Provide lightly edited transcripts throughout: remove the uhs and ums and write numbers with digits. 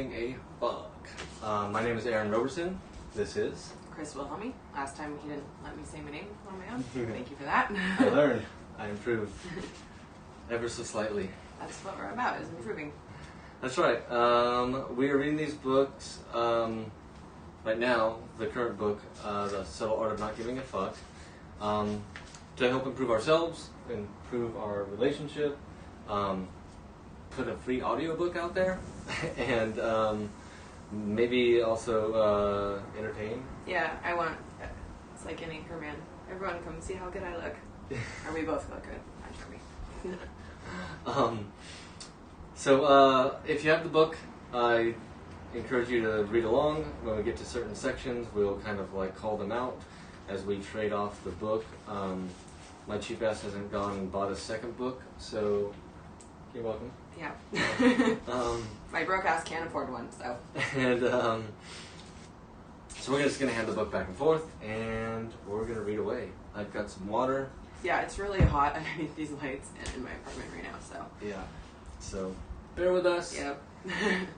giving a fuck. My name is Aaron Roberson. This is Chris Wilhelmy. Last time he didn't let me say my name on my own. Thank you for that. I learned. I improved. Ever so slightly. That's what we're about, is improving. That's right. We are reading these books right now, the current book, The Subtle Art of Not Giving a Fuck, to help improve ourselves, improve our relationship, put a free audiobook out there, and maybe also entertain. Yeah, it's like an Anchorman. Everyone come see how good I look. Or we both look good. I'm sure we. So if you have the book, I encourage you to read along. When we get to certain sections, we'll kind of like call them out as we trade off the book. My cheap ass hasn't gone and bought a second book, so you're welcome. Yeah. My broke ass can't afford one, so. And so we're just going to hand the book back and forth, and we're going to read away. I've got some water. Yeah, it's really hot underneath these lights in my apartment right now, so. Yeah. So bear with us. Yep.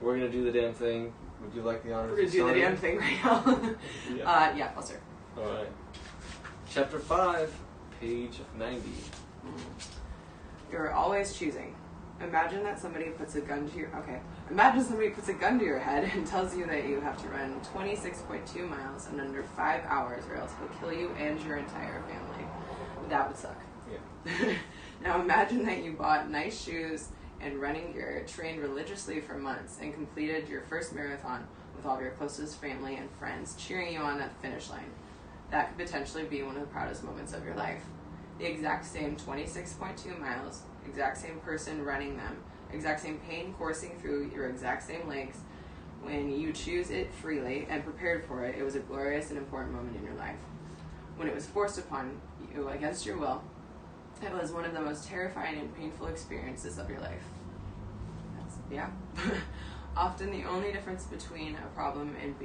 We're going to do the damn thing. Would you like the honor? We're going to do the damn thing right now. Yeah. I'll start. All right. Chapter 5, page 90. You're always choosing. Imagine somebody puts a gun to your head and tells you that you have to run 26.2 miles in under 5 hours or else he'll kill you and your entire family. That would suck. Yeah. Now imagine that you bought nice shoes and running gear, trained religiously for months, and completed your first marathon with all of your closest family and friends cheering you on at the finish line. That could potentially be one of the proudest moments of your life. The exact same 26.2 miles, exact same person running them, exact same pain coursing through your exact same legs. When you choose it freely and prepared for it, it was a glorious and important moment in your life. When it was forced upon you against your will, it was one of the most terrifying and painful experiences of your life. Often the only difference between a problem and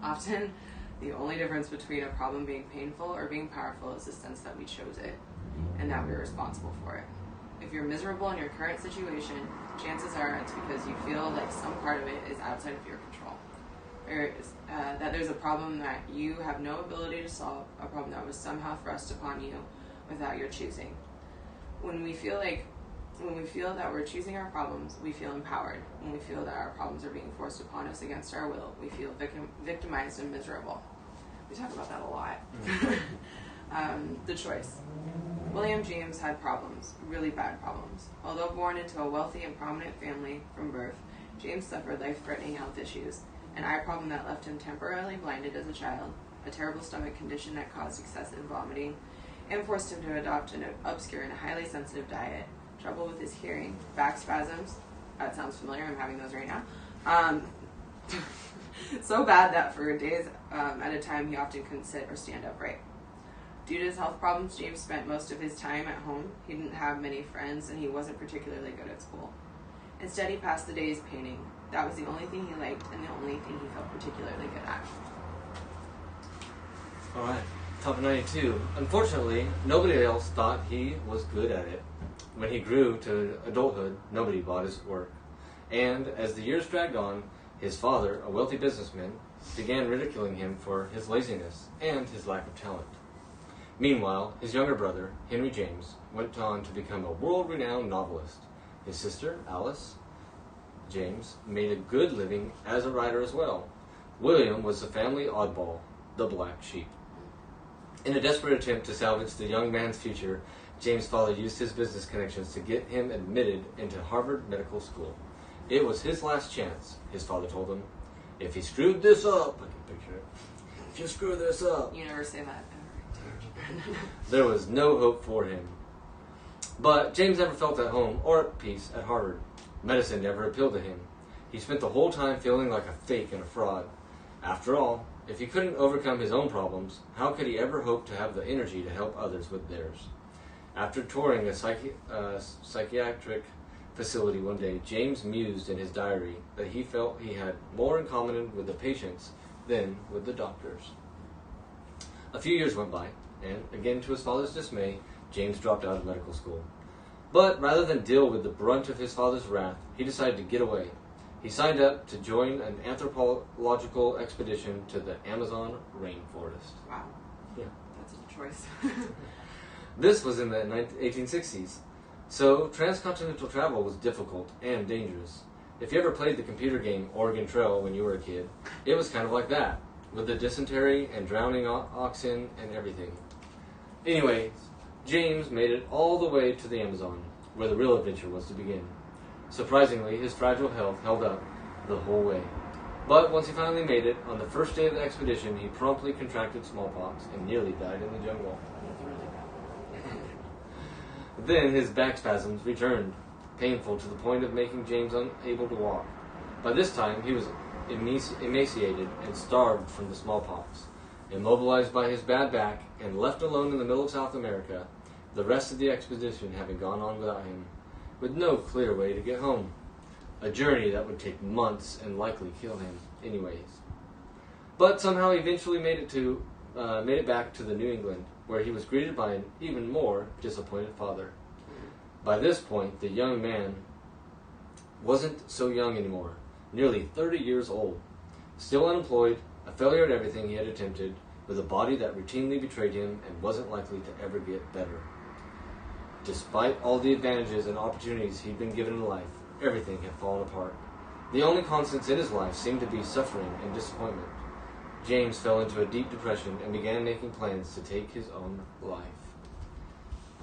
often the only difference between a problem being painful or being powerful is the sense that we chose it and that we're responsible for it. If you're miserable in your current situation, chances are it's because you feel like some part of it is outside of your control. That there's a problem that you have no ability to solve, a problem that was somehow thrust upon you without your choosing. When we feel that we're choosing our problems, we feel empowered. When we feel that our problems are being forced upon us against our will, we feel victimized and miserable. We talk about that a lot. The choice. William James had problems, really bad problems. Although born into a wealthy and prominent family from birth, James suffered life-threatening health issues, an eye problem that left him temporarily blinded as a child, a terrible stomach condition that caused excessive vomiting, and forced him to adopt an obscure and highly sensitive diet, trouble with his hearing, back spasms. That sounds familiar, I'm having those right now. So bad that for days at a time he often couldn't sit or stand upright. Due to his health problems, James spent most of his time at home. He didn't have many friends, and he wasn't particularly good at school. Instead, he passed the days painting. That was the only thing he liked and the only thing he felt particularly good at. All right. Top 92. Unfortunately, nobody else thought he was good at it. When he grew to adulthood, nobody bought his work. And as the years dragged on, his father, a wealthy businessman, began ridiculing him for his laziness and his lack of talent. Meanwhile, his younger brother, Henry James, went on to become a world-renowned novelist. His sister, Alice James, made a good living as a writer as well. William was the family oddball, the black sheep. In a desperate attempt to salvage the young man's future, James' father used his business connections to get him admitted into Harvard Medical School. It was his last chance, his father told him. If he screwed this up, I can picture it. If you screw this up. You never say that ever. There was no hope for him. But James never felt at home or at peace at Harvard. Medicine never appealed to him. He spent the whole time feeling like a fake and a fraud. After all, if he couldn't overcome his own problems, how could he ever hope to have the energy to help others with theirs? After touring a psychiatric facility one day, James mused in his diary that he felt he had more in common with the patients than with the doctors. A few years went by, and again to his father's dismay, James dropped out of medical school. But rather than deal with the brunt of his father's wrath, he decided to get away. He signed up to join an anthropological expedition to the Amazon rainforest. Wow. Yeah. That's a choice. This was in the 1860s, so transcontinental travel was difficult and dangerous. If you ever played the computer game Oregon Trail when you were a kid, it was kind of like that, with the dysentery and drowning oxen and everything. Anyway, James made it all the way to the Amazon, where the real adventure was to begin. Surprisingly, his fragile health held up the whole way. But once he finally made it, on the first day of the expedition, he promptly contracted smallpox and nearly died in the jungle. Then his back spasms returned, painful to the point of making James unable to walk. By this time, he was emaciated and starved from the smallpox. Immobilized by his bad back and left alone in the middle of South America, the rest of the expedition having gone on without him, with no clear way to get home. A journey that would take months and likely kill him anyways. But somehow he eventually made it back to the New England, where he was greeted by an even more disappointed father. By this point, the young man wasn't so young anymore, nearly 30 years old, still unemployed, a failure at everything he had attempted, with a body that routinely betrayed him and wasn't likely to ever get better. Despite all the advantages and opportunities he'd been given in life, everything had fallen apart. The only constants in his life seemed to be suffering and disappointment. James fell into a deep depression and began making plans to take his own life.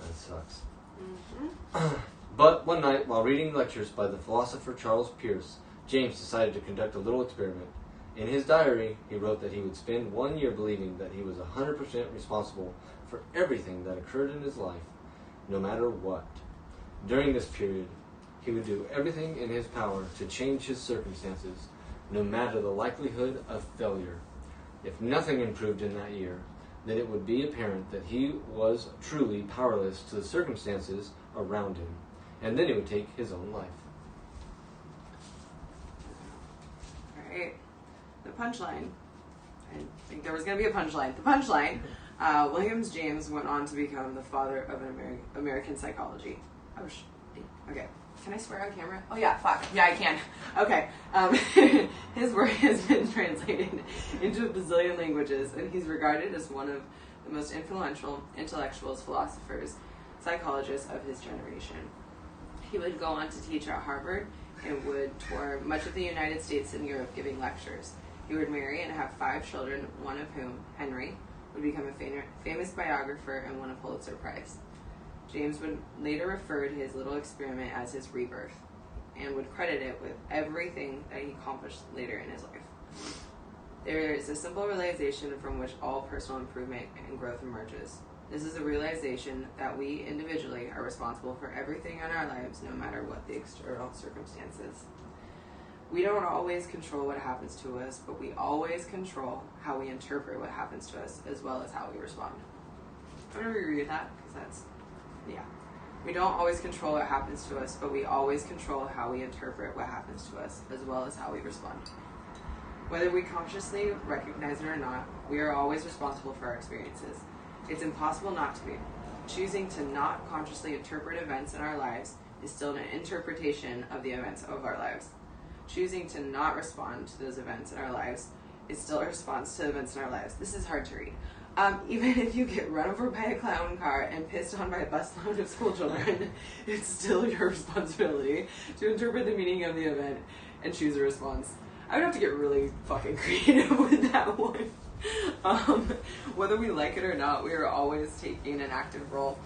That sucks. Mm-hmm. But one night, while reading lectures by the philosopher Charles Peirce, James decided to conduct a little experiment. In his diary, he wrote that he would spend 1 year believing that he was 100% responsible for everything that occurred in his life, no matter what. During this period, he would do everything in his power to change his circumstances, no matter the likelihood of failure. If nothing improved in that year, then it would be apparent that he was truly powerless to the circumstances around him, and then he would take his own life. Alright, the punchline. I think there was going to be a punchline. The punchline, William James went on to become the father of American psychology. Oh, okay. Can I swear on camera? Oh yeah, fuck. Yeah, I can. Okay. His work has been translated into a bazillion languages, and he's regarded as one of the most influential intellectuals, philosophers, psychologists of his generation. He would go on to teach at Harvard and would tour much of the United States and Europe giving lectures. He would marry and have 5 children, one of whom, Henry, would become a famous biographer and win a Pulitzer Prize. James would later refer to his little experiment as his rebirth, and would credit it with everything that he accomplished later in his life. There is a simple realization from which all personal improvement and growth emerges. This is a realization that we individually are responsible for everything in our lives, no matter what the external circumstances. We don't always control what happens to us, but we always control how we interpret what happens to us, as well as how we respond. I'm going to reread that, because that's yeah. We don't always control what happens to us, but we always control how we interpret what happens to us, as well as how we respond. Whether we consciously recognize it or not, we are always responsible for our experiences. It's impossible not to be. Choosing to not consciously interpret events in our lives is still an interpretation of the events of our lives. Choosing to not respond to those events in our lives is still a response to events in our lives. This is hard to read. Even if you get run over by a clown car and pissed on by a busload of school children, it's still your responsibility to interpret the meaning of the event and choose a response. I would have to get really fucking creative with that one. Whether we like it or not, we are always taking an active role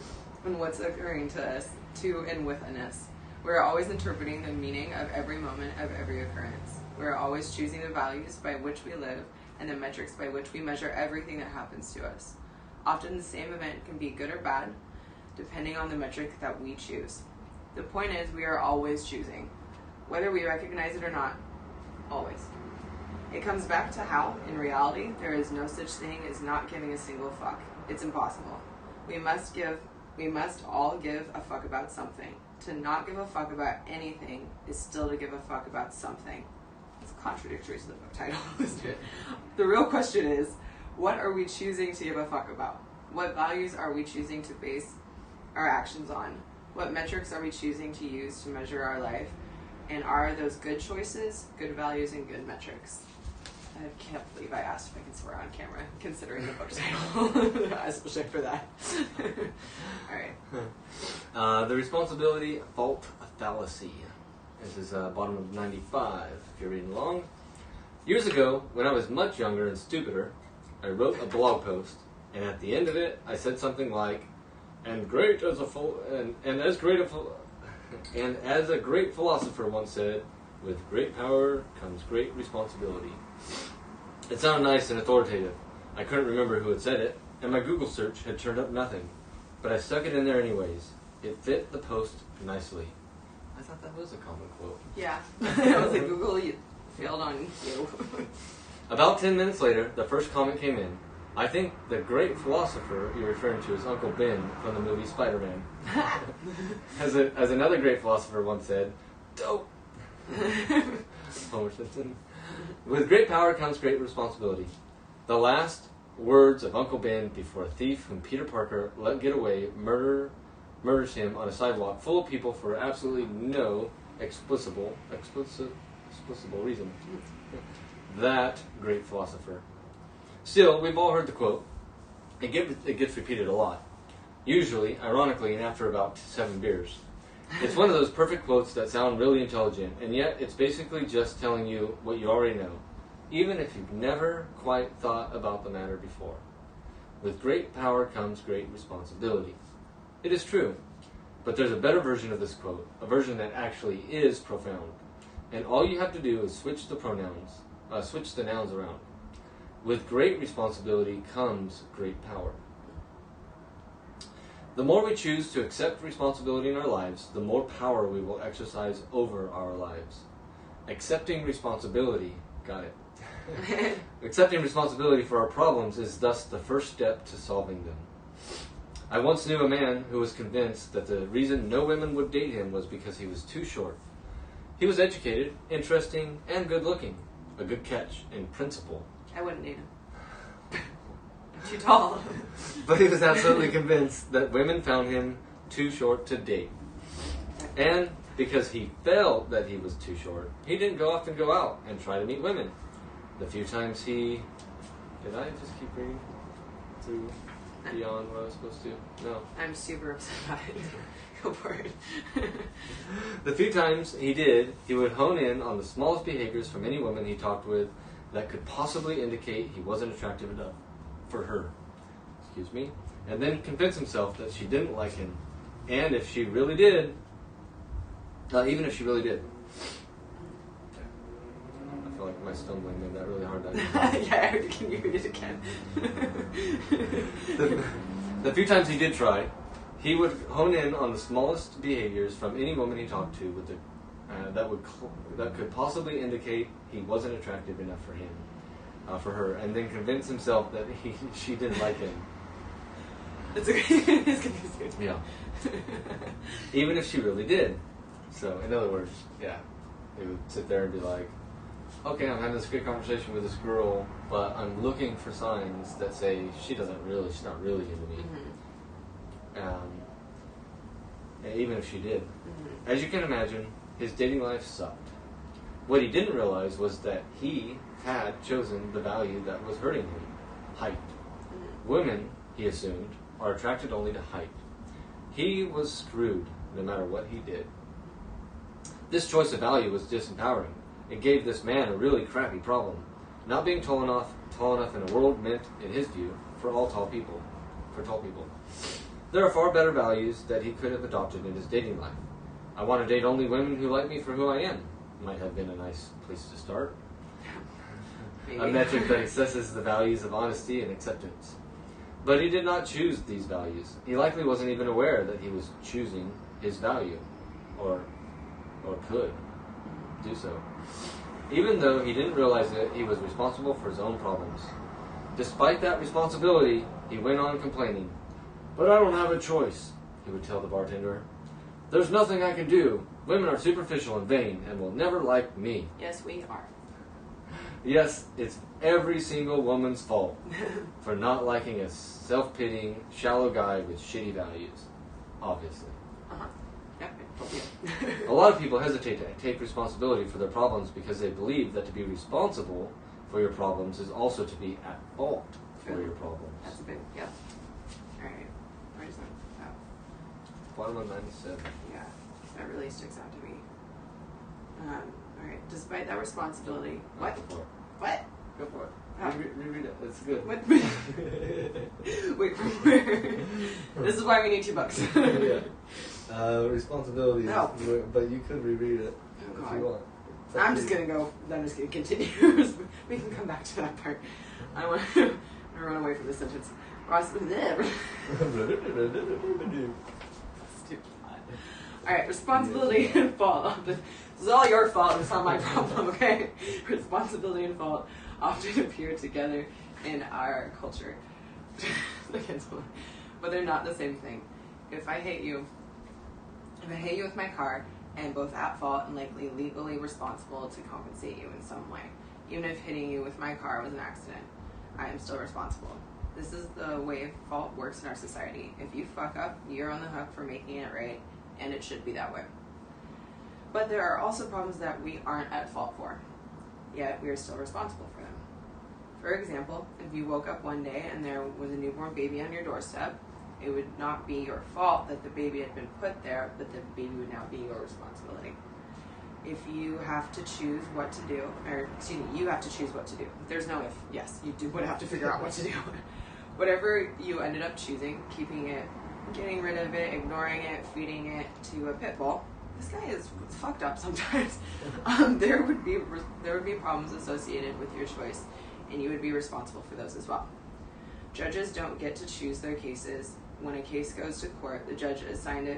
in what's occurring to us, to and within us. We are always interpreting the meaning of every moment of every occurrence. We are always choosing the values by which we live and the metrics by which we measure everything that happens to us. Often the same event can be good or bad, depending on the metric that we choose. The point is, we are always choosing, whether we recognize it or not, always. It comes back to how, in reality, there is no such thing as not giving a single fuck. It's impossible. We must all give a fuck about something. To not give a fuck about anything is still to give a fuck about something. It's contradictory to the book title, isn't it? The real question is, what are we choosing to give a fuck about? What values are we choosing to base our actions on? What metrics are we choosing to use to measure our life? And are those good choices, good values, and good metrics? I can't believe I asked if I could swear on camera, considering the book title, especially for that. Alright. The responsibility fault fallacy. This is bottom of 95, if you're reading along. Years ago, when I was much younger and stupider, I wrote a blog post, and at the end of it, I said something like, and as a great philosopher once said, with great power comes great responsibility. It sounded nice and authoritative. I couldn't remember who had said it, and my Google search had turned up nothing. But I stuck it in there anyways. It fit the post nicely. I thought that was a common quote. Yeah. I was like, Google, you failed on you. About 10 minutes later, the first comment came in. I think the great philosopher you're referring to is Uncle Ben from the movie Spider-Man. As another great philosopher once said, dope. Homer Simpson. With great power comes great responsibility. The last words of Uncle Ben before a thief whom Peter Parker let get away murders him on a sidewalk full of people for absolutely no explicable reason. That great philosopher. Still, we've all heard the quote. It gets repeated a lot. Usually, ironically, and after about 7 beers. It's one of those perfect quotes that sound really intelligent, and yet it's basically just telling you what you already know, even if you've never quite thought about the matter before. With great power comes great responsibility. It is true, but there's a better version of this quote, a version that actually is profound, and all you have to do is switch the nouns around. With great responsibility comes great power. The more we choose to accept responsibility in our lives, the more power we will exercise over our lives. Accepting responsibility, got it. Accepting responsibility for our problems is thus the first step to solving them. I once knew a man who was convinced that the reason no women would date him was because he was too short. He was educated, interesting, and good looking. A good catch in principle. I wouldn't date him. Too tall. But he was absolutely convinced that women found him too short to date. And because he felt that he was too short, he didn't often go out and try to meet women. The few times he... Did I just keep reading through beyond what I was supposed to? No. I'm super upset about it. Go for it. The few times he did, he would hone in on the smallest behaviors from any woman he talked with that could possibly indicate he wasn't attractive enough for her. Excuse me. And then convince himself that she didn't like him. And if she really did, even if she really did. I feel like my stumbling made that really hard. Yeah, can you read it again? The few times he did try, he would hone in on the smallest behaviors from any woman he talked to with that could possibly indicate he wasn't attractive enough for him, for her, and then convince himself that she didn't like him. It's okay. It's confusing. Yeah. Even if she really did. So, in other words, yeah, he would sit there and be like, okay, I'm having this great conversation with this girl, but I'm looking for signs that say she's not really into me. Even if she did. Mm-hmm. As you can imagine, his dating life sucked. What he didn't realize was that he had chosen the value that was hurting him. Height. Mm-hmm. Women, he assumed, are attracted only to height. He was screwed no matter what he did. This choice of value was disempowering. It gave this man a really crappy problem. Not being tall enough in a world meant, in his view, for tall people. There are far better values that he could have adopted in his dating life. I want to date only women who like me for who I am. Might have been a nice place to start. A metric that assesses the values of honesty and acceptance. But he did not choose these values. He likely wasn't even aware that he was choosing his value, or could do so. Even though he didn't realize it, he was responsible for his own problems. Despite that responsibility, he went on complaining. But I don't have a choice, he would tell the bartender. There's nothing I can do. Women are superficial and vain and will never like me. Yes, we are. Yes, it's every single woman's fault for not liking a self-pitying, shallow guy with shitty values. Obviously. Uh-huh. Yeah. help you. A lot of people hesitate to take responsibility for their problems because they believe that to be responsible for your problems is also to be at fault for your problems. That's a big, yeah. Alright, where is that? Oh. Bottom of 97. Yeah, that really sticks out to me. Alright, despite that responsibility, what? Go for it. What? Go for it. Oh. Reread it. It's good. What? Wait, from where? This is why we need 2 books. Yeah. Responsibility. No. But you could reread it Oh, if you want. I'm just gonna go. I'm just gonna continue. We can come back to that part. I want to run away from this sentence. Stupid. Alright, responsibility and fault. This is all your fault. It's not my problem, okay? Responsibility and fault often appear together in our culture. But they're not the same thing. If I hit you with my car, I am both at fault and likely legally responsible to compensate you in some way. Even if hitting you with my car was an accident, I am still responsible. This is the way fault works in our society. If you fuck up, you're on the hook for making it right, and it should be that way. But there are also problems that we aren't at fault for, yet we are still responsible for them. For example, if you woke up one day and there was a newborn baby on your doorstep, it would not be your fault that the baby had been put there, but the baby would now be your responsibility. If you have to choose what to do, or excuse me, you have to choose what to do. There's no if, yes, you would have to figure out what to do. Whatever you ended up choosing, keeping it, getting rid of it, ignoring it, feeding it to a pit bull. This guy is fucked up sometimes. There would be problems associated with your choice, and you would be responsible for those as well. Judges don't get to choose their cases. When a case goes to court, the judge assigned to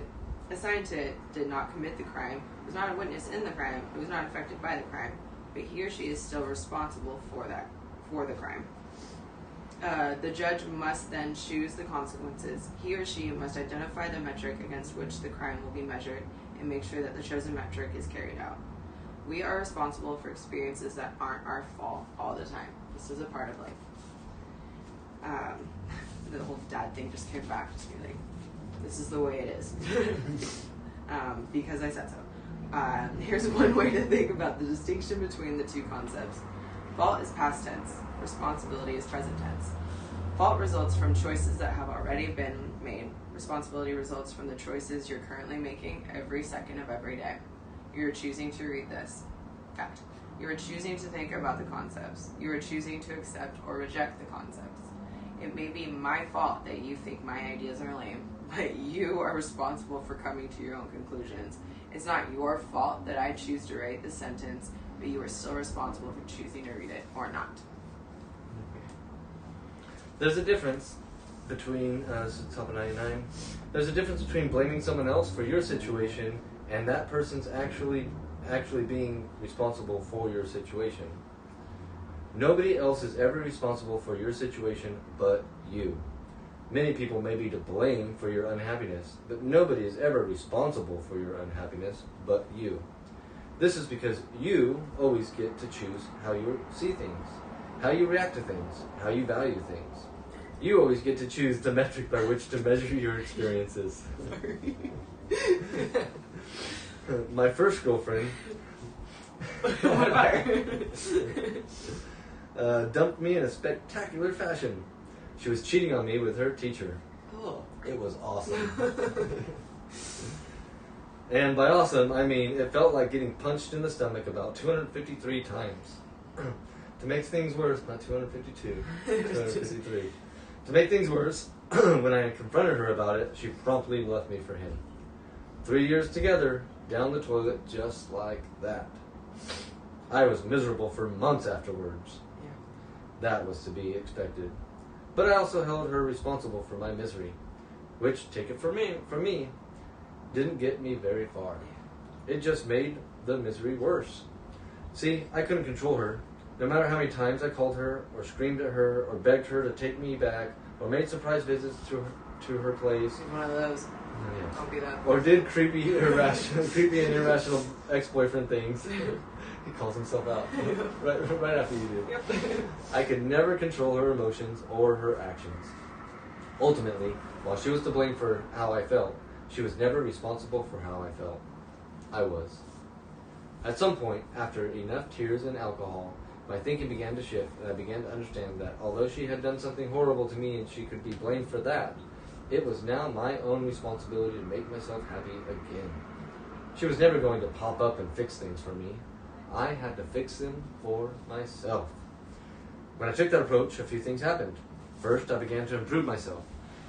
it did not commit the crime, was not a witness in the crime, it was not affected by the crime, but he or she is still responsible for the crime. The judge must then choose the consequences. He or she must identify the metric against which the crime will be measured and make sure that the chosen metric is carried out. We are responsible for experiences that aren't our fault all the time. This is a part of life. The whole dad thing just came back to me like, this is the way it is. Because I said so. Here's one way to think about the distinction between the two concepts. Fault is past tense. Responsibility is present tense. Fault results from choices that have already been made. Responsibility results from the choices you're currently making every second of every day. You're choosing to read this. Fact. You are choosing to think about the concepts. You are choosing to accept or reject the concepts. It may be my fault that you think my ideas are lame, but you are responsible for coming to your own conclusions. It's not your fault that I choose to write this sentence, but you are still responsible for choosing to read it or not. There's a difference between, top of 99, there's a difference between blaming someone else for your situation and that person's actually being responsible for your situation. Nobody else is ever responsible for your situation but you. Many people may be to blame for your unhappiness, but nobody is ever responsible for your unhappiness but you. This is because you always get to choose how you see things, how you react to things, how you value things. You always get to choose the metric by which to measure your experiences. My first girlfriend What about her? dumped me in a spectacular fashion. She was cheating on me with her teacher. Oh. It was awesome. And by awesome, I mean it felt like getting punched in the stomach about 253 times. To make things worse, not 252, 253. To make things worse, when I confronted her about it, she promptly left me for him. 3 years together, down the toilet, just like that. I was miserable for months afterwards. Yeah. That was to be expected. But I also held her responsible for my misery, which, take it from me, didn't get me very far. It just made the misery worse. See, I couldn't control her. No matter how many times I called her, or screamed at her, or begged her to take me back, or made surprise visits to her place. She's one of those. Yeah. Don't be that. Or did creepy and irrational ex-boyfriend things. He calls himself out right after you do. Yep. I could never control her emotions or her actions. Ultimately, while she was to blame for how I felt, she was never responsible for how I felt. I was. At some point, after enough tears and alcohol, my thinking began to shift, and I began to understand that although she had done something horrible to me and she could be blamed for that, it was now my own responsibility to make myself happy again. She was never going to pop up and fix things for me. I had to fix them for myself. When I took that approach, a few things happened. First, I began to improve myself.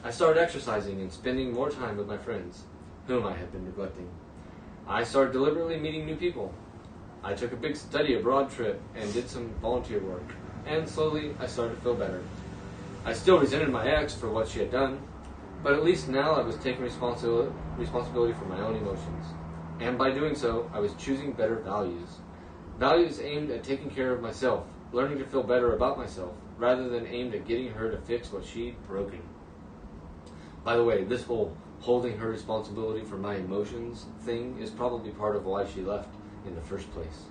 I started exercising and spending more time with my friends, whom I had been neglecting. I started deliberately meeting new people. I took a big study abroad trip and did some volunteer work, and slowly I started to feel better. I still resented my ex for what she had done, but at least now I was taking responsibility for my own emotions. And by doing so, I was choosing better values. Values aimed at taking care of myself, learning to feel better about myself, rather than aimed at getting her to fix what she'd broken. By the way, this whole holding her responsibility for my emotions thing is probably part of why she left in the first place.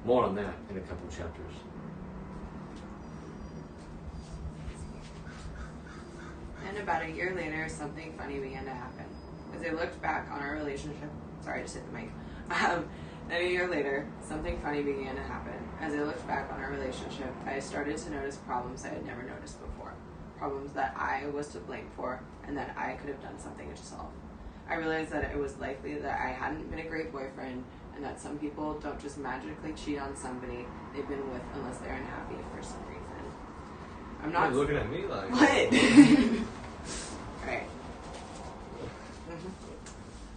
More on that in a couple chapters. And about a year later, something funny began to happen. As I looked back on our relationship, sorry, I just hit the mic. Then a year later, something funny began to happen. As I looked back on our relationship, I started to notice problems I had never noticed before. Problems that I was to blame for and that I could have done something to solve. I realized that it was likely that I hadn't been a great boyfriend and that some people don't just magically cheat on somebody they've been with unless they're unhappy for some reason. I'm not... You're looking at me like... What? Alright.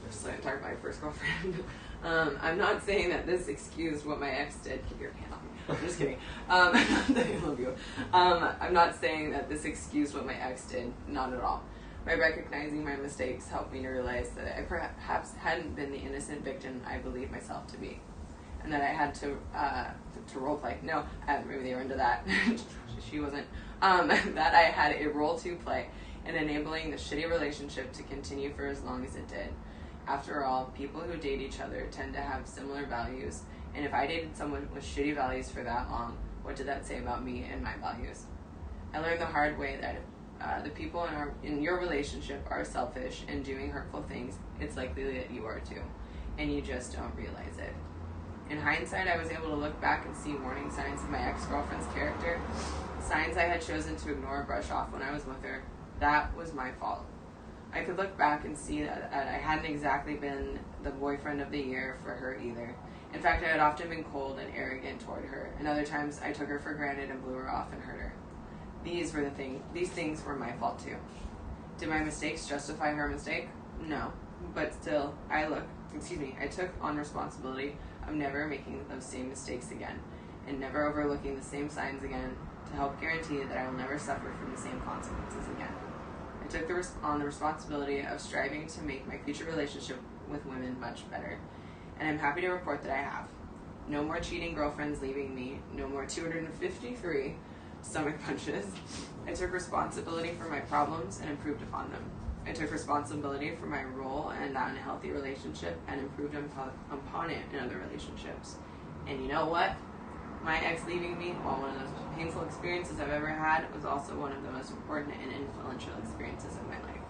Just so I talk about my first girlfriend. I'm not saying that this excused what my ex did. Keep your hand off me. I'm just kidding. I love you. I'm not saying that this excused what my ex did. Not at all. By recognizing my mistakes helped me to realize that I perhaps hadn't been the innocent victim I believed myself to be. And that I had to roleplay. No, maybe they were into that. She wasn't. That I had a role to play in enabling the shitty relationship to continue for as long as it did. After all, people who date each other tend to have similar values, and if I dated someone with shitty values for that long, what did that say about me and my values? I learned the hard way that the people in your relationship are selfish and doing hurtful things. It's likely that you are too, and you just don't realize it. In hindsight, I was able to look back and see warning signs of my ex-girlfriend's character, signs I had chosen to ignore or brush off when I was with her. That was my fault. I could look back and see that I hadn't exactly been the boyfriend of the year for her either. In fact, I had often been cold and arrogant toward her, and other times I took her for granted and blew her off and hurt her. These things were my fault too. Did my mistakes justify her mistake? No. But still, I took on responsibility of never making those same mistakes again, and never overlooking the same signs again, to help guarantee that I will never suffer from the same consequences again. I took on the responsibility of striving to make my future relationship with women much better, and I'm happy to report that I have. No more cheating girlfriends leaving me, no more 253 stomach punches. I took responsibility for my problems and improved upon them. I took responsibility for my role in that unhealthy relationship and improved upon it in other relationships. And you know what? My ex leaving me, while one of those painful experiences I've ever had, was also one of the most important and influential experiences of my life.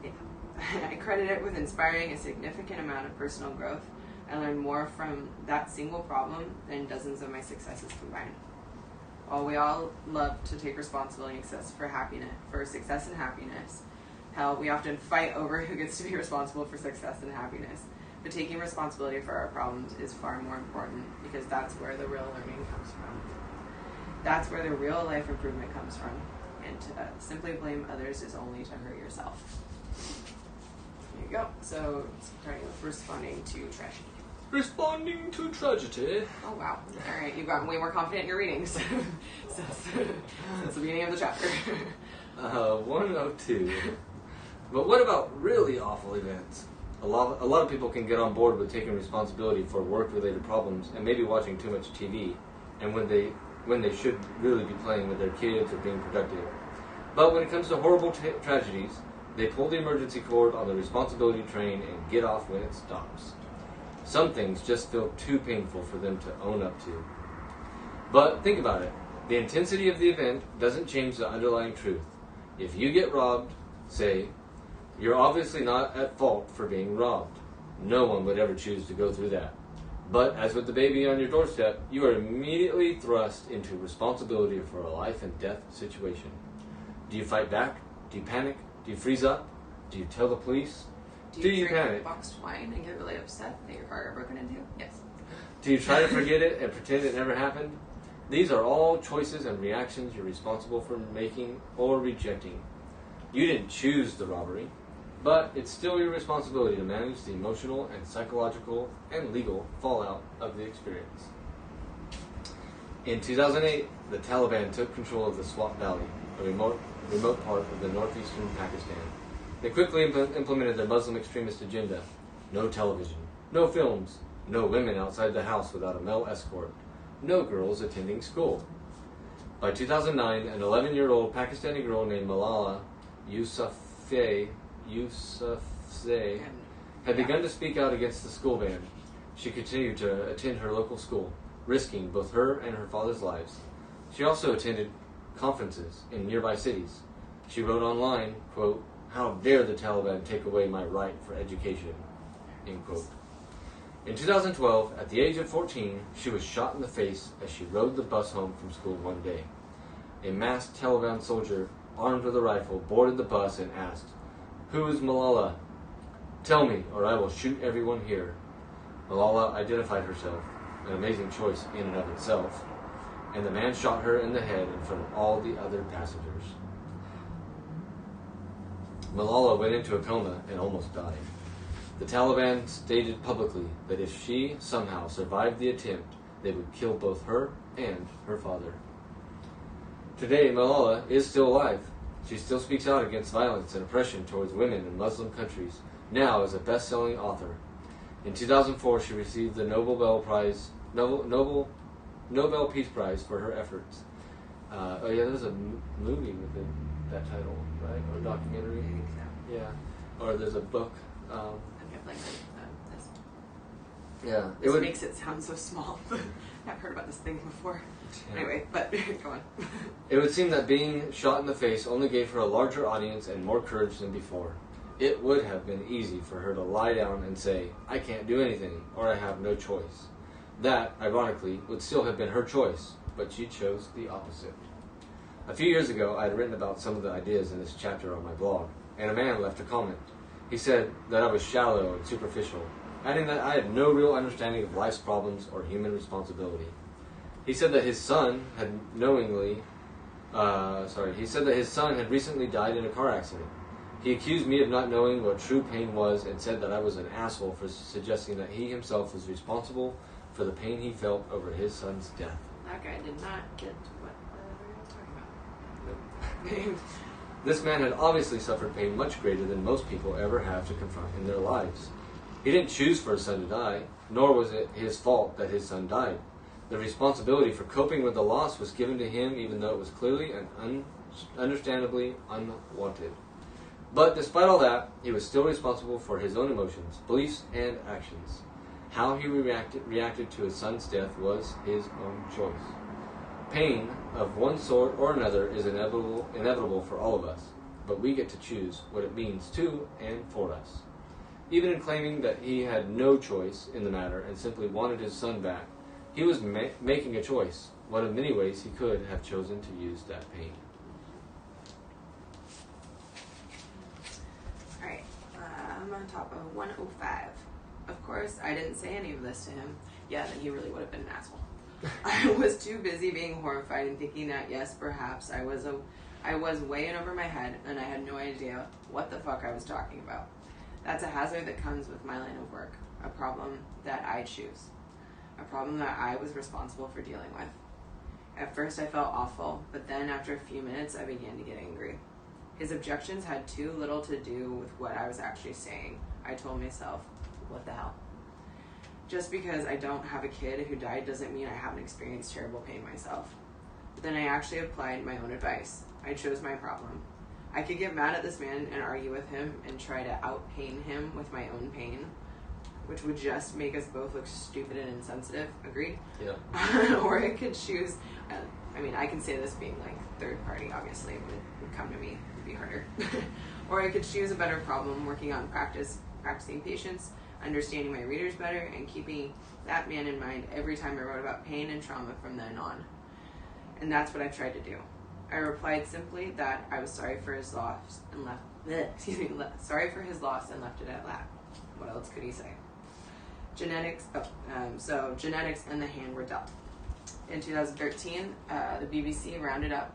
Yeah. I credit it with inspiring a significant amount of personal growth. I learned more from that single problem than dozens of my successes combined. While we all love to take responsibility for success and happiness, hell, we often fight over who gets to be responsible for success and happiness. But taking responsibility for our problems is far more important, because that's where the real learning comes from. That's where the real life improvement comes from. And to simply blame others is only to hurt yourself. There you go. So, starting with responding to tragedy. Responding to tragedy. Oh, wow. All right, you've gotten way more confident in your readings since the beginning of the chapter. 102. But what about really awful events? A lot of people can get on board with taking responsibility for work-related problems and maybe watching too much TV, and when they should really be playing with their kids or being productive. But when it comes to horrible tragedies, they pull the emergency cord on the responsibility train and get off when it stops. Some things just feel too painful for them to own up to. But think about it. The intensity of the event doesn't change the underlying truth. If you get robbed, say, you're obviously not at fault for being robbed. No one would ever choose to go through that. But as with the baby on your doorstep, you are immediately thrust into responsibility for a life and death situation. Do you fight back? Do you panic? Do you freeze up? Do you tell the police? Do you drink panic? boxed wine and get really upset that your car got broken into? Yes. Do you try to forget it and pretend it never happened? These are all choices and reactions you're responsible for making or rejecting. You didn't choose the robbery, but it's still your responsibility to manage the emotional and psychological and legal fallout of the experience. In 2008, the Taliban took control of the Swat Valley, a remote part of the northeastern Pakistan. They quickly implemented their Muslim extremist agenda. No television, no films, no women outside the house without a male escort, no girls attending school. By 2009, an 11-year-old Pakistani girl named Malala Yousafzai had begun to speak out against the school ban. She continued to attend her local school, risking both her and her father's lives. She also attended conferences in nearby cities. She wrote online, quote, "How dare the Taliban take away my right for education," end quote. In 2012, at the age of 14, she was shot in the face as she rode the bus home from school one day. A masked Taliban soldier, armed with a rifle, boarded the bus and asked, "Who is Malala? Tell me, or I will shoot everyone here." Malala identified herself, an amazing choice in and of itself, and the man shot her in the head in front of all the other passengers. Malala went into a coma and almost died. The Taliban stated publicly that if she somehow survived the attempt, they would kill both her and her father. Today, Malala is still alive. She still speaks out against violence and oppression towards women in Muslim countries, now as a best-selling author. In 2004, she received the Nobel Peace Prize for her efforts. There's a movie with that title, right? Or a documentary? I think so. Yeah. Or there's a book. I'm like this. Yeah. This makes it sound so small. I've heard about this thing before. Yeah. Anyway, but go on. It would seem that being shot in the face only gave her a larger audience and more courage than before. It would have been easy for her to lie down and say, "I can't do anything," or "I have no choice." That, ironically, would still have been her choice, but she chose the opposite. A few years ago, I had written about some of the ideas in this chapter on my blog, and a man left a comment. He said that I was shallow and superficial, adding that I had no real understanding of life's problems or human responsibility. He said that his son had recently died in a car accident. He accused me of not knowing what true pain was and said that I was an asshole for suggesting that he himself was responsible for the pain he felt over his son's death. That guy did not get what we were talking about. This man had obviously suffered pain much greater than most people ever have to confront in their lives. He didn't choose for his son to die, nor was it his fault that his son died. The responsibility for coping with the loss was given to him even though it was clearly and understandably unwanted. But despite all that, he was still responsible for his own emotions, beliefs, and actions. How he reacted to his son's death was his own choice. Pain of one sort or another is inevitable for all of us, but we get to choose what it means to and for us. Even in claiming that he had no choice in the matter and simply wanted his son back, he was making a choice, one of many ways he could have chosen to use that pain. Alright, I'm on top of 105. Of course, I didn't say any of this to him. Yeah, then he really would have been an asshole. I was too busy being horrified and thinking that, yes, perhaps I was way in over my head and I had no idea what the fuck I was talking about. That's a hazard that comes with my line of work, a problem that I choose, a problem that I was responsible for dealing with. At first I felt awful, but then after a few minutes I began to get angry. His objections had too little to do with what I was actually saying. I told myself, what the hell? Just because I don't have a kid who died doesn't mean I haven't experienced terrible pain myself. But then I actually applied my own advice. I chose my problem. I could get mad at this man and argue with him and try to out-pain him with my own pain, which would just make us both look stupid and insensitive. Agreed? Yeah. Or I could choose, I can say this being like third party, obviously, but it would come to me, it'd be harder. Or I could choose a better problem, working on practicing patience, understanding my readers better, and keeping that man in mind every time I wrote about pain and trauma from then on. And that's what I tried to do. I replied simply that I was sorry for his loss and sorry for his loss and left it at that. What else could he say? Genetics and the hand were dealt. In 2013, the BBC rounded up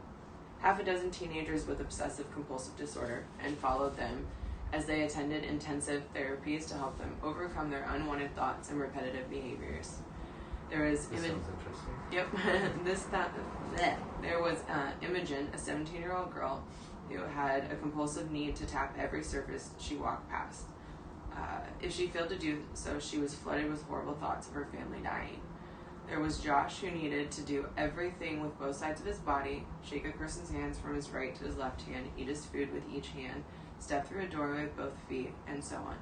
half a dozen teenagers with obsessive compulsive disorder and followed them as they attended intensive therapies to help them overcome their unwanted thoughts and repetitive behaviors. There was This sounds interesting. Yep. There was Imogen, a 17-year-old girl who had a compulsive need to tap every surface she walked past. If she failed to do so, she was flooded with horrible thoughts of her family dying. There was Josh, who needed to do everything with both sides of his body, shake a person's hands from his right to his left hand, eat his food with each hand, step through a doorway with both feet, and so on.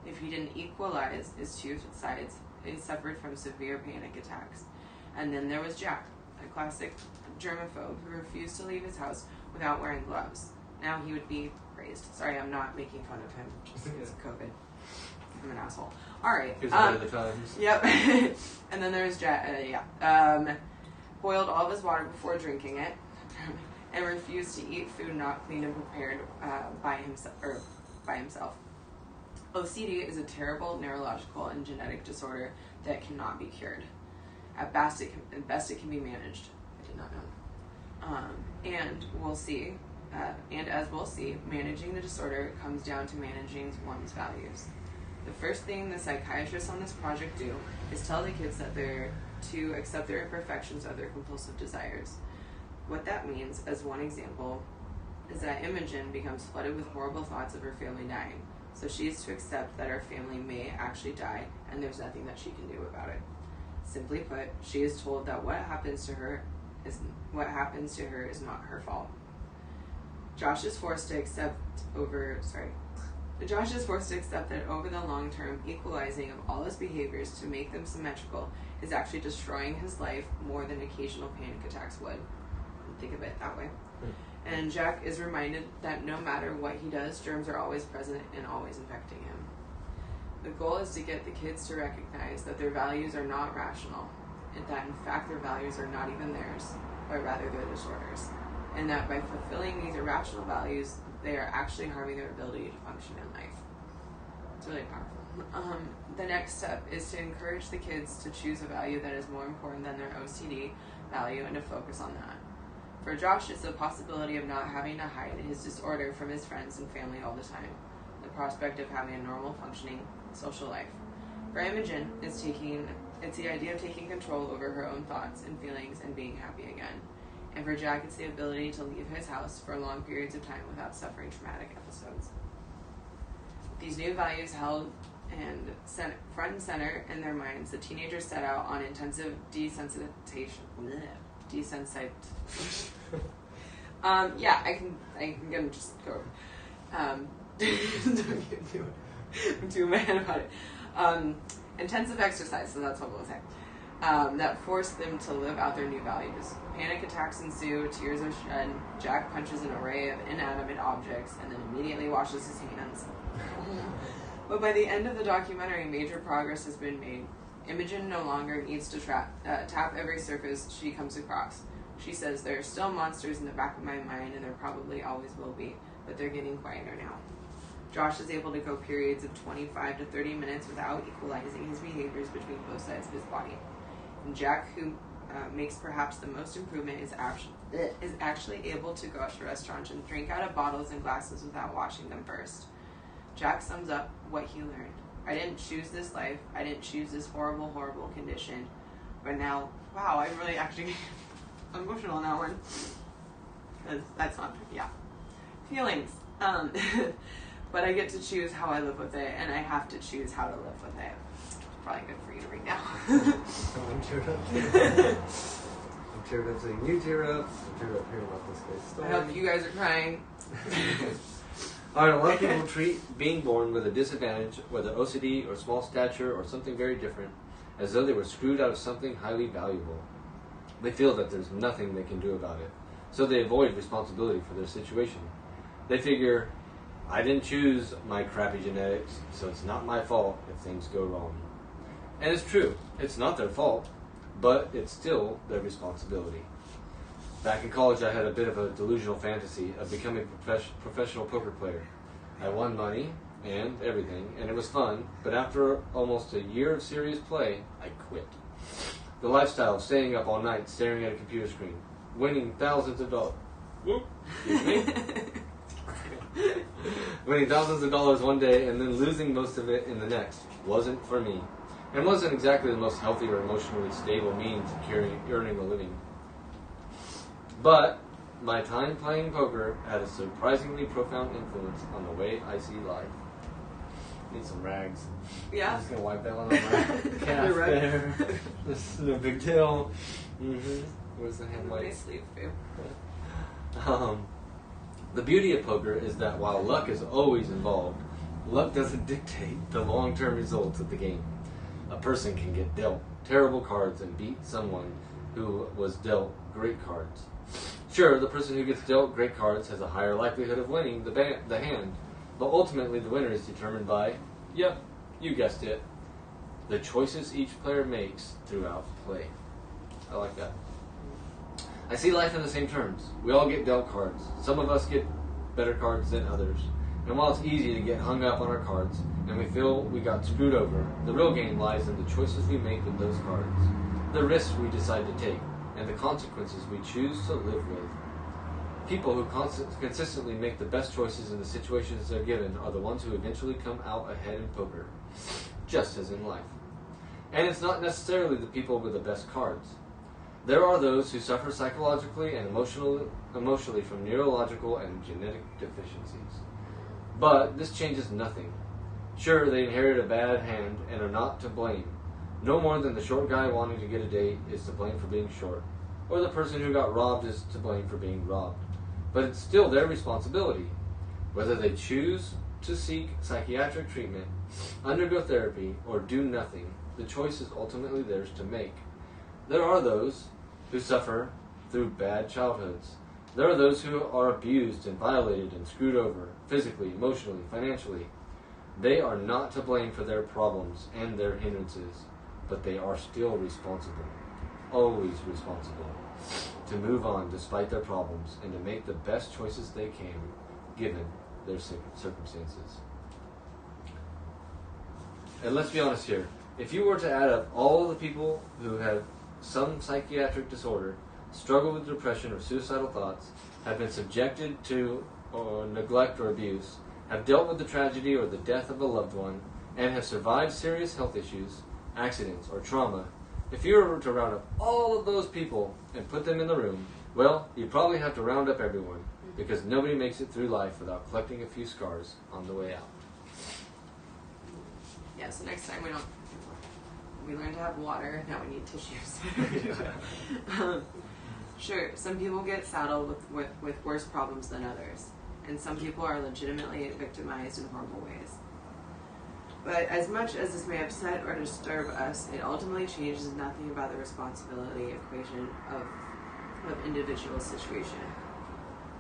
If he didn't equalize his two sides, he suffered from severe panic attacks. And then there was Jack, a classic germaphobe who refused to leave his house without wearing gloves. Now he would be praised. Sorry, I'm not making fun of him, just because of COVID. I'm an asshole. Alright. Here's one of the times. Yep. And then there's Jack, boiled all of his water before drinking it, and refused to eat food not cleaned and prepared by himself. OCD is a terrible neurological and genetic disorder that cannot be cured. At best, it can be managed. I did not know. And as we'll see, managing the disorder comes down to managing one's values. The first thing the psychiatrists on this project do is tell the kids that they're to accept their imperfections of their compulsive desires. What that means, as one example, is that Imogen becomes flooded with horrible thoughts of her family dying. So she is to accept that her family may actually die, and there's nothing that she can do about it. Simply put, she is told that what happens to her is not her fault. Josh is forced to accept that over the long term, equalizing of all his behaviors to make them symmetrical is actually destroying his life more than occasional panic attacks would. Think of it that way. And Jack is reminded that no matter what he does, germs are always present and always infecting him. The goal is to get the kids to recognize that their values are not rational, and that in fact their values are not even theirs, but rather their disorders. And that by fulfilling these irrational values, they are actually harming their ability to function in life. It's really powerful. The next step is to encourage the kids to choose a value that is more important than their OCD value and to focus on that. For Josh, it's the possibility of not having to hide his disorder from his friends and family all the time. The prospect of having a normal functioning social life. For Imogen, it's the idea of taking control over her own thoughts and feelings and being happy again. And for Jack, it's the ability to leave his house for long periods of time without suffering traumatic episodes. These new values held and front and center in their minds, the teenagers set out on intensive desensitization. I'm gonna just go. I'm too mad about it. Intensive exercise, so that's what we'll say. That forced them to live out their new values. Panic attacks ensue, tears are shed, Jack punches an array of inanimate objects, and then immediately washes his hands. But by the end of the documentary, major progress has been made. Imogen no longer needs to tap every surface she comes across. She says, there are still monsters in the back of my mind, and there probably always will be, but they're getting quieter now. Josh is able to go periods of 25 to 30 minutes without equalizing his behaviors between both sides of his body. And Jack, who makes perhaps the most improvement, is actually able to go out to restaurants and drink out of bottles and glasses without washing them first. Jack sums up what he learned. I didn't choose this life. I didn't choose this horrible, horrible condition. But now, wow, I really actually emotional on that one. That's not, feelings. But I get to choose how I live with it, and I have to choose how to live with it. It's probably good for you to read now. I'm teared up. I'm teared up seeing you tear up. I'm teared up hearing about this guy's story. I hope you guys are crying. Alright, a lot of people treat being born with a disadvantage, whether OCD or small stature or something very different, as though they were screwed out of something highly valuable. They feel that there's nothing they can do about it, so they avoid responsibility for their situation. They figure I didn't choose my crappy genetics, so it's not my fault if things go wrong. And it's true, it's not their fault, but it's still their responsibility. Back in college, I had a bit of a delusional fantasy of becoming a professional poker player. I won money and everything, and it was fun, but after almost a year of serious play, I quit. The lifestyle of staying up all night staring at a computer screen, winning thousands of dollars. Excuse me. Winning thousands of dollars one day and then losing most of it in the next wasn't for me, and wasn't exactly the most healthy or emotionally stable means of earning a living. But my time playing poker had a surprisingly profound influence on the way I see life. Need some rags. Yeah. I'm just gonna wipe that one on my calf there. This is no big deal. Where's the hand wipe? Nice sleeve too. The beauty of poker is that while luck is always involved, luck doesn't dictate the long-term results of the game. A person can get dealt terrible cards and beat someone who was dealt great cards. Sure, the person who gets dealt great cards has a higher likelihood of winning the hand, but ultimately the winner is determined by, yep, you guessed it, the choices each player makes throughout play. I like that. I see life in the same terms. We all get dealt cards. Some of us get better cards than others. And while it's easy to get hung up on our cards, and we feel we got screwed over, the real game lies in the choices we make with those cards, the risks we decide to take, and the consequences we choose to live with. People who consistently make the best choices in the situations they're given are the ones who eventually come out ahead in poker, just as in life. And it's not necessarily the people with the best cards. There are those who suffer psychologically and emotionally from neurological and genetic deficiencies. But this changes nothing. Sure, they inherit a bad hand and are not to blame. No more than the short guy wanting to get a date is to blame for being short, or the person who got robbed is to blame for being robbed. But it's still their responsibility. Whether they choose to seek psychiatric treatment, undergo therapy, or do nothing, the choice is ultimately theirs to make. There are those who suffer through bad childhoods. There are those who are abused and violated and screwed over, physically, emotionally, financially. They are not to blame for their problems and their hindrances, but they are still responsible, always responsible, to move on despite their problems and to make the best choices they can, given their circumstances. And let's be honest here, if you were to add up all the people who have some psychiatric disorder, struggle with depression or suicidal thoughts, have been subjected to neglect or abuse, have dealt with the tragedy or the death of a loved one, and have survived serious health issues, accidents, or trauma, if you were to round up all of those people and put them in the room, well, you'd probably have to round up everyone, because nobody makes it through life without collecting a few scars on the way out. Yeah, so next time we learn to have water, now we need tissues. Sure, some people get saddled with worse problems than others, and some people are legitimately victimized in horrible ways. But as much as this may upset or disturb us, it ultimately changes nothing about the responsibility equation of individual situation.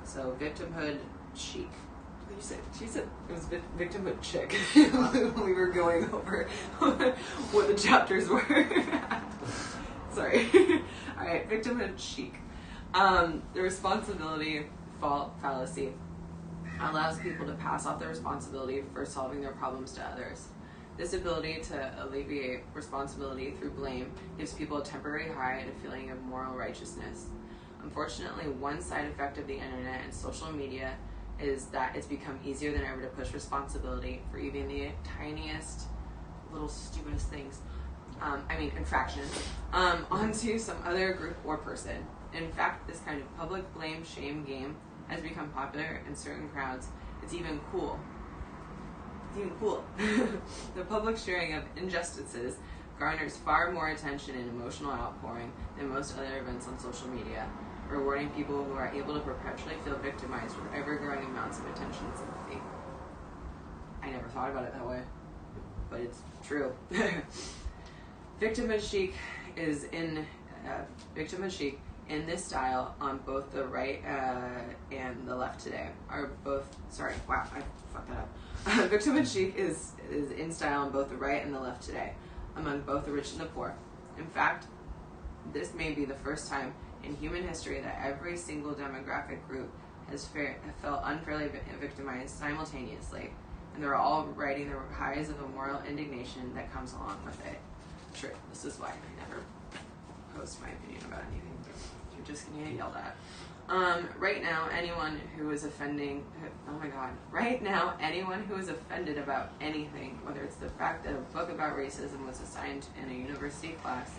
So victimhood chic. She said it was victimhood chic. We were going over what the chapters were. Sorry. All right, victimhood chic. The responsibility fallacy allows people to pass off their responsibility for solving their problems to others. This ability to alleviate responsibility through blame gives people a temporary high and a feeling of moral righteousness. Unfortunately, one side effect of the internet and social media is that it's become easier than ever to push responsibility for even the tiniest, little stupidest things, infractions, onto some other group or person. In fact, this kind of public blame-shame game has become popular in certain crowds. It's even cool. The public sharing of injustices garners far more attention and emotional outpouring than most other events on social media, rewarding people who are able to perpetually feel victimized with ever-growing amounts of attention and sympathy. I never thought about it that way, but it's true. Victimhood chic in this style on both the right and the left today are both. Sorry, wow, I fucked that up. Victimhood Chic is in style on both the right and the left today, among both the rich and the poor. In fact, this may be the first time in human history that every single demographic group has felt unfairly victimized simultaneously, and they're all riding the highs of a moral indignation that comes along with it. Sure, this is why I never post my opinion about anything. You're just gonna get yelled at. Right now, anyone who is right now, anyone who is offended about anything, whether it's the fact that a book about racism was assigned in a university class,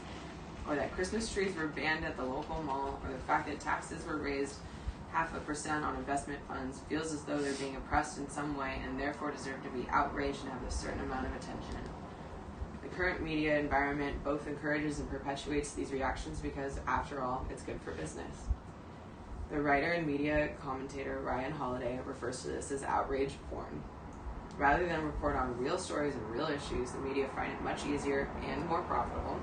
or that Christmas trees were banned at the local mall, or the fact that taxes were raised 0.5% on investment funds, feels as though they're being oppressed in some way and therefore deserve to be outraged and have a certain amount of attention. The current media environment both encourages and perpetuates these reactions because, after all, it's good for business. The writer and media commentator Ryan Holiday refers to this as outrage porn. Rather than report on real stories and real issues, the media find it much easier and more profitable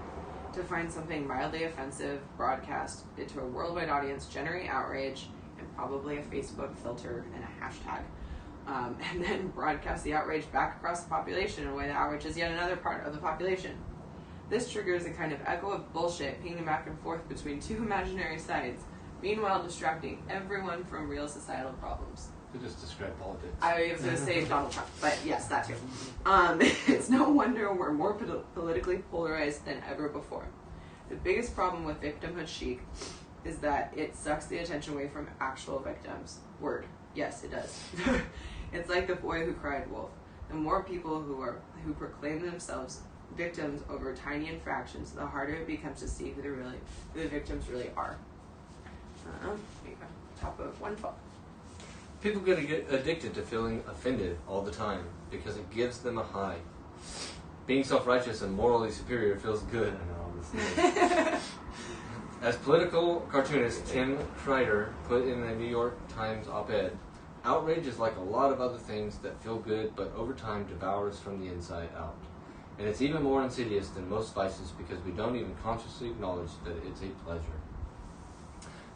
to find something mildly offensive, broadcast it to a worldwide audience, generate outrage, and probably a Facebook filter and a hashtag, and then broadcast the outrage back across the population in a way that outrages yet another part of the population. This triggers a kind of echo of bullshit pinging back and forth between two imaginary sides, meanwhile distracting everyone from real societal problems. You just describe politics. I was going to say Donald Trump, but yes, that too. It's no wonder we're more politically polarized than ever before. The biggest problem with Victimhood Chic is that it sucks the attention away from actual victims. Word. Yes, it does. It's like the boy who cried wolf. The more people who proclaim themselves victims over tiny infractions, the harder it becomes to see who the victims really are. Top of one fall. People get addicted to feeling offended all the time because it gives them a high. Being self-righteous and morally superior feels good. I know, this is. As political cartoonist Tim Kreider put in the New York Times op-ed, outrage is like a lot of other things that feel good but over time devours from the inside out. And it's even more insidious than most vices because we don't even consciously acknowledge that it's a pleasure.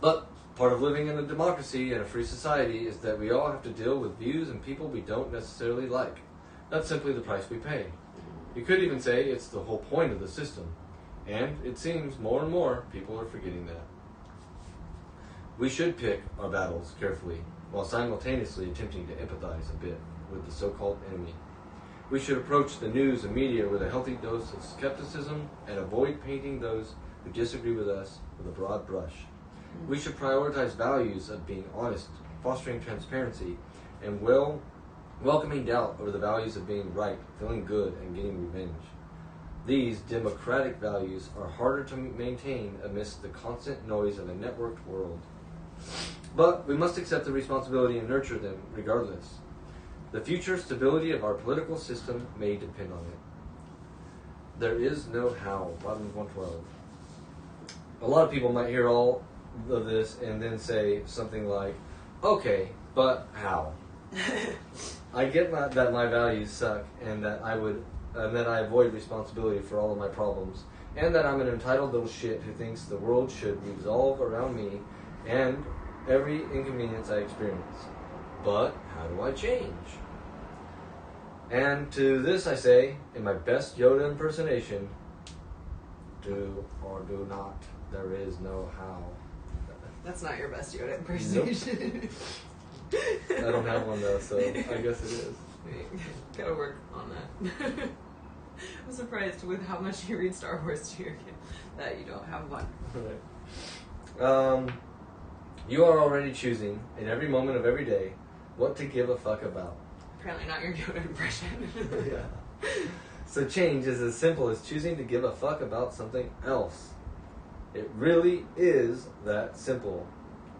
But part of living in a democracy and a free society is that we all have to deal with views and people we don't necessarily like. That's simply the price we pay. You could even say it's the whole point of the system. And it seems more and more people are forgetting that. We should pick our battles carefully while simultaneously attempting to empathize a bit with the so-called enemy. We should approach the news and media with a healthy dose of skepticism and avoid painting those who disagree with us with a broad brush. We should prioritize values of being honest, fostering transparency, and welcoming doubt over the values of being right, feeling good, and getting revenge. These democratic values are harder to maintain amidst the constant noise of a networked world. But we must accept the responsibility and nurture them regardless. The future stability of our political system may depend on it. There is no how. Bottom of 112. A lot of people might hear all of this and then say something like, okay, but how? I get that my values suck and that I avoid responsibility for all of my problems, and that I'm an entitled little shit who thinks the world should revolve around me and every inconvenience I experience. But how do I change? And to this I say, in my best Yoda impersonation, do or do not. There is no how. That's not your best Yoda impersonation. Nope. I don't have one though, so I guess it is. Gotta work on that. I'm surprised with how much you read Star Wars to your kid that you don't have one. Right. You are already choosing, in every moment of every day, what to give a fuck about. Apparently not your Yoda impression. Yeah. So change is as simple as choosing to give a fuck about something else. It really is that simple.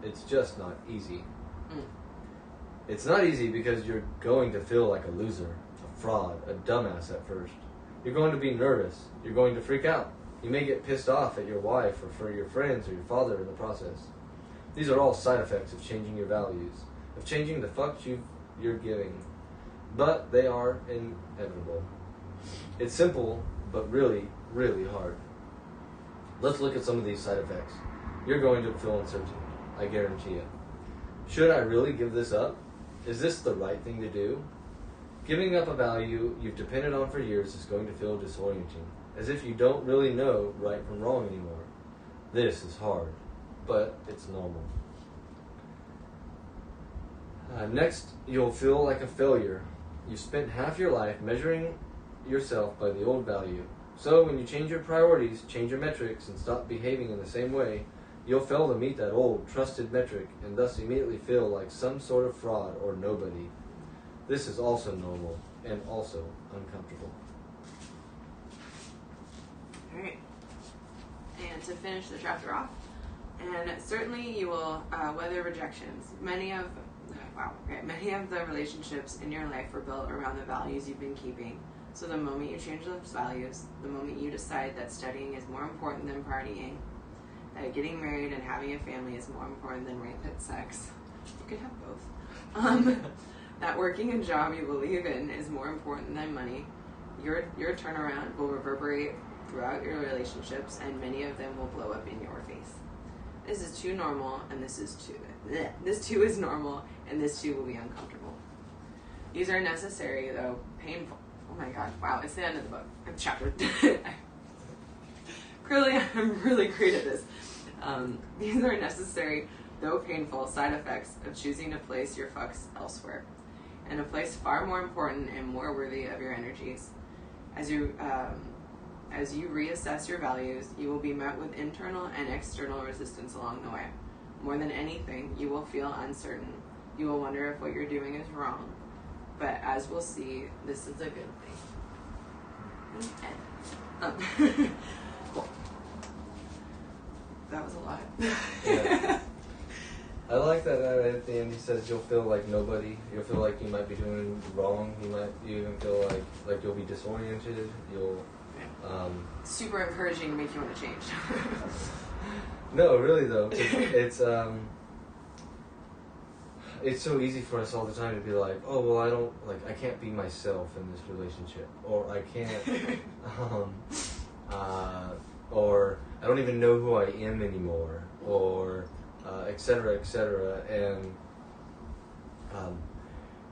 It's just not easy. It's not easy because you're going to feel like a loser, a fraud, a dumbass at first. You're going to be nervous. You're going to freak out. You may get pissed off at your wife or for your friends or your father in the process. These are all side effects of changing your values, of changing the fucks you're giving. But they are inevitable. It's simple, but really, really hard. Let's look at some of these side effects. you're going to feel uncertain. I guarantee it. Should I really give this up? Is this the right thing to do? Giving up a value you've depended on for years is going to feel disorienting, as if you don't really know right from wrong anymore. This is hard, but it's normal. Next, you'll feel like a failure. You've spent half your life measuring yourself by the old value. So when you change your priorities, change your metrics, and stop behaving in the same way, you'll fail to meet that old, trusted metric and thus immediately feel like some sort of fraud or nobody. This is also normal and also uncomfortable. Alright. And to finish the chapter off, and certainly you will weather rejections. Many of the relationships in your life were built around the values you've been keeping. So the moment you change those values, the moment you decide that studying is more important than partying, that getting married and having a family is more important than rampant sex, you could have both. That working a job you believe in is more important than money, your turnaround will reverberate throughout your relationships, and many of them will blow up in your face. This is too normal, and this too is normal, and this too will be uncomfortable. These are necessary, though painful. Oh my god, wow, it's the end of the book. Chapter. Clearly, I'm really great at this. These are necessary, though painful, side effects of choosing to place your fucks elsewhere, and a place far more important and more worthy of your energies. As you reassess your values, you will be met with internal and external resistance along the way. More than anything, you will feel uncertain. You will wonder if what you're doing is wrong. But as we'll see, this is a good thing. Cool. That was a lot. Yeah. I like that at the end he says you'll feel like nobody. You'll feel like you might be doing wrong. You even feel like you'll be disoriented. You'll super encouraging to make you want to change. No, really though, it's so easy for us all the time to be like, oh well, I can't be myself in this relationship, or I can't, or I don't even know who I am anymore, or et cetera, and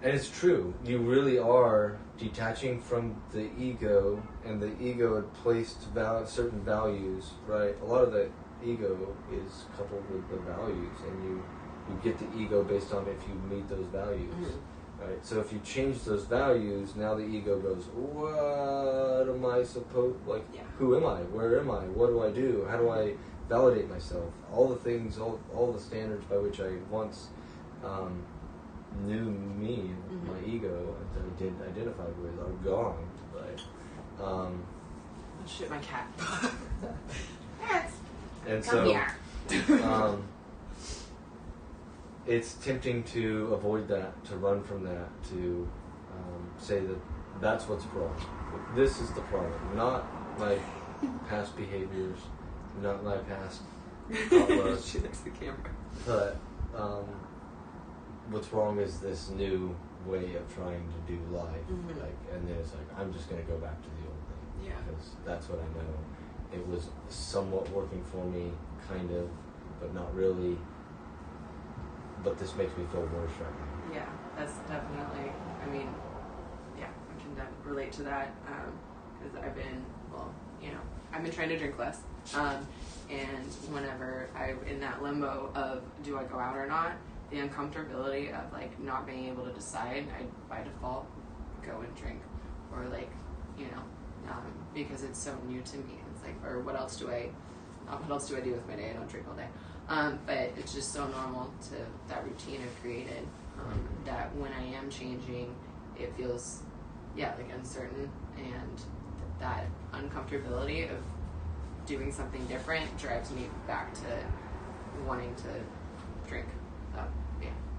it's true. You really are detaching from the ego, and the ego had placed certain values, right? A lot of the ego is coupled with the values, and you get the ego based on if you meet those values, right? So if you change those values, now the ego goes, what am I supposed, who am I? Where am I? What do I do? How do I validate myself? All the things, all the standards by which I once knew me, my ego, that I did identify with, are gone, right? Shit, my cat. And Come here. It's tempting to avoid that, to run from that, to say that that's what's wrong. This is the problem, not my past behaviors, not my past thoughts. She looks at the camera. But what's wrong is this new way of trying to do life, and then it's like, I'm just going to go back to the old thing, because that's what I know. It was somewhat working for me, kind of, but not really. But this makes me feel worse right now. Yeah, that's definitely, I can relate to that, because I've been trying to drink less, and whenever I'm in that limbo of do I go out or not, the uncomfortability of not being able to decide, I by default go and drink, or because it's so new to me. It's or what else do I do with my day? I don't drink all day. But it's just so normal to that routine I've created, that when I am changing, it feels, uncertain, and that uncomfortability of doing something different drives me back to wanting to drink.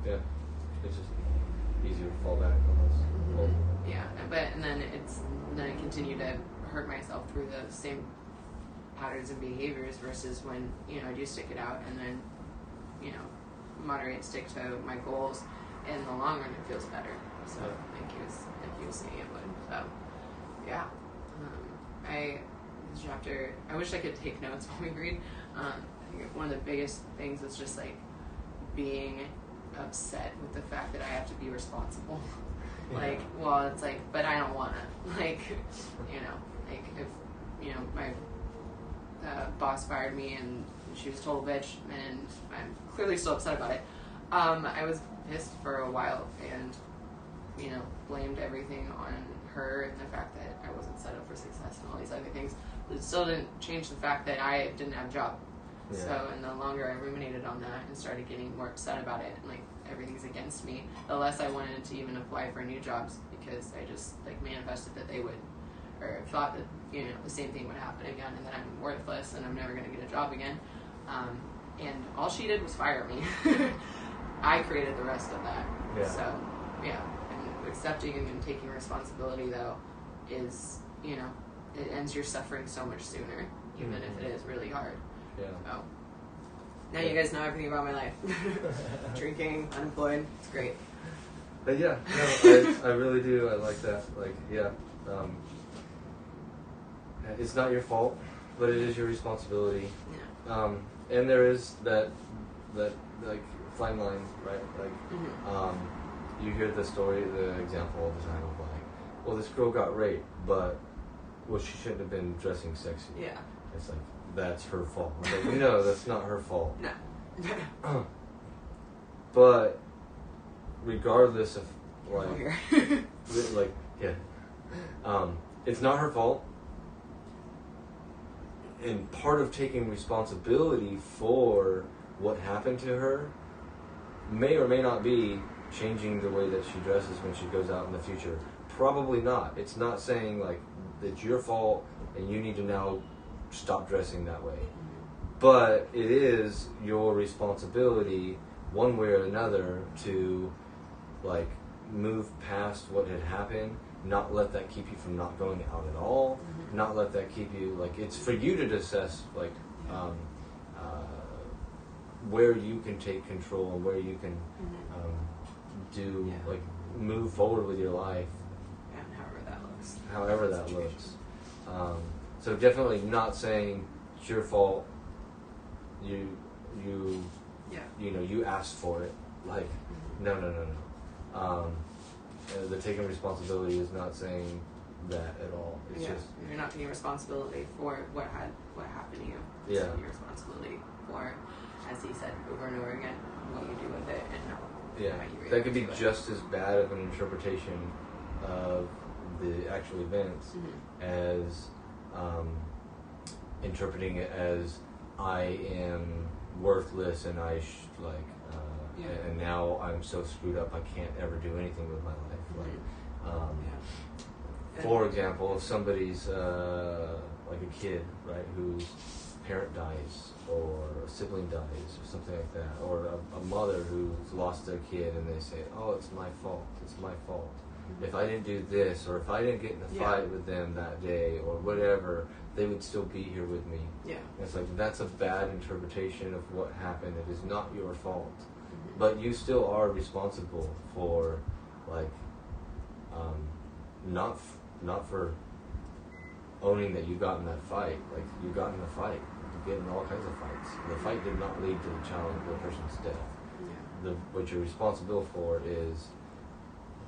Yeah, it's just easier to fall back on those. Yeah, and then I continue to hurt myself through the same patterns and behaviors, versus when I do stick it out and then moderate, stick to my goals. In the long run, it feels better. So thank you saying it would. So this chapter, I wish I could take notes when we read. I think one of the biggest things is just like being upset with the fact that I have to be responsible. Like, well, it's like, but I don't want to. Like, you know, like if, you know, my boss fired me and she was a total bitch, and I'm clearly still upset about it. I was pissed for a while and, you know, blamed everything on her and the fact that I wasn't set up for success and all these other things. But it still didn't change the fact that I didn't have a job. Yeah. So, and the longer I ruminated on that and started getting more upset about it, and like everything's against me, the less I wanted to even apply for new jobs, because I just like manifested that they would, or thought that, you know, the same thing would happen again, and that I'm worthless and I'm never going to get a job again. And all she did was fire me. I created the rest of that. Yeah. So, yeah, and accepting and taking responsibility, though, is, you know, it ends your suffering so much sooner, even if it is really hard. Yeah. So, now you guys know everything about my life. Drinking, unemployed, it's great. But yeah, no, I really do. I like that. Like, yeah, it's not your fault, but it is your responsibility. Yeah. And there is that like fine line, right? Like, you hear the story, the example all the time of like, well, this girl got raped, but well, she shouldn't have been dressing sexy. Yeah. It's like, that's her fault. Like, no, that's not her fault. No. But regardless of like, yeah, it's not her fault. And part of taking responsibility for what happened to her may or may not be changing the way that she dresses when she goes out in the future. Probably not. It's not saying like it's your fault and you need to now stop dressing that way. But it is your responsibility, one way or another, to like move past what had happened, not let that keep you from not going out at all, not let that keep you, like, it's for you to assess like where you can take control and where you can like move forward with your life. And however that looks. So definitely not saying it's your fault. You know, you asked for it. Like, no. The taking responsibility is not saying that at all. It's just you're not taking responsibility for what happened to you. It's taking responsibility for, as he said over and over again, what you do with it and how you react. That could be just as bad of an interpretation of the actual events as interpreting it as I am worthless and and now I'm so screwed up I can't ever do anything with my life. Like, for example, if somebody's like a kid, right, whose parent dies or a sibling dies or something like that, or a mother who's lost their kid and they say, oh, it's my fault. If I didn't do this, or if I didn't get in a fight with them that day, or whatever, they would still be here with me. Yeah. And it's like, that's a bad interpretation of what happened. It is not your fault. But you still are responsible for, like, not for owning that you got in that fight. Like, you got in a fight. You get in all kinds of fights. The fight did not lead to the person's death. Yeah. What you're responsible for is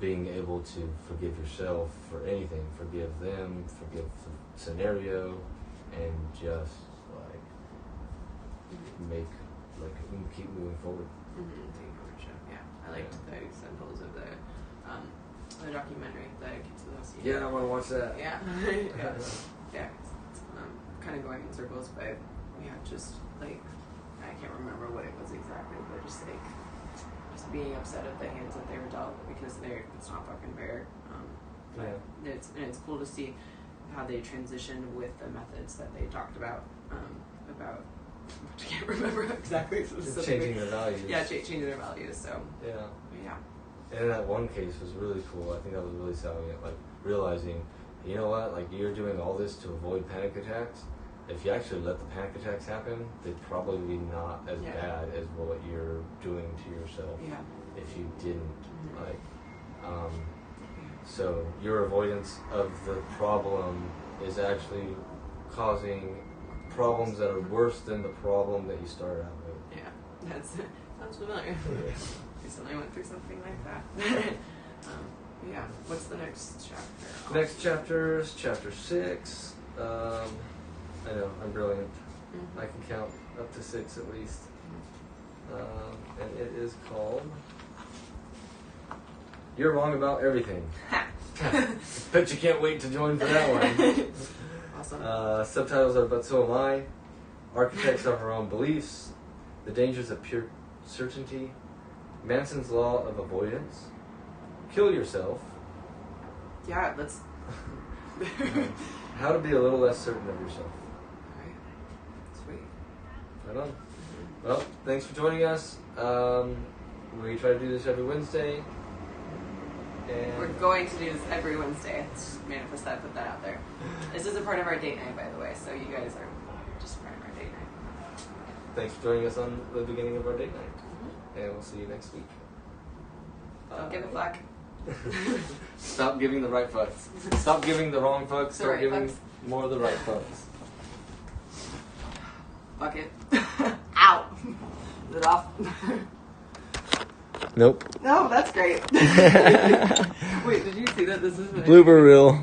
being able to forgive yourself for anything, forgive them, forgive the scenario, and just keep moving forward. Yeah, I liked the examples of the documentary, the Kids of the Sea. Yeah, I want to watch that. Yeah, yeah. Kind of going in circles, but just like I can't remember what it was exactly, but just being upset at the hands that they were dealt because it's not fucking fair. But it's cool to see how they transitioned with the methods that they talked about. I can't remember exactly. Just changing their values. Yeah, changing their values. So yeah. And that one case was really cool. I think that was really salient. Like realizing, you know what? Like you're doing all this to avoid panic attacks. If you actually let the panic attacks happen, they'd probably be not as bad as what you're doing to yourself. Yeah. If you didn't so your avoidance of the problem is actually causing problems that are worse than the problem that you started out with. Yeah, that sounds familiar. Recently went through something like that. Yeah, what's the next chapter? Next chapter is chapter 6. I know, I'm brilliant. I can count up to 6 at least. And it is called You're Wrong About Everything. Bet you can't wait to join for that one. Awesome. Subtitles are But So Am I, Architects of Our Own Beliefs, The Dangers of Pure Certainty, Manson's Law of Avoidance, Kill Yourself, Yeah, let's. How to Be a Little Less Certain of Yourself. Alright. Sweet. Right on. Well, thanks for joining us. We try to do this every Wednesday. And We're going to do this every Wednesday. Let's manifest that, put that out there. This is a part of our date night, by the way, so you guys are just part of our date night. thanks for joining us on the beginning of our date night. And we'll see you next week. Don't give a fuck. Stop giving the right fucks. Stop giving the wrong fucks. Start right giving fucks. more of the right fucks. Fuck it. Ow! Is it off? Nope. No, that's great. Wait, did you see that? This is Blooper reel.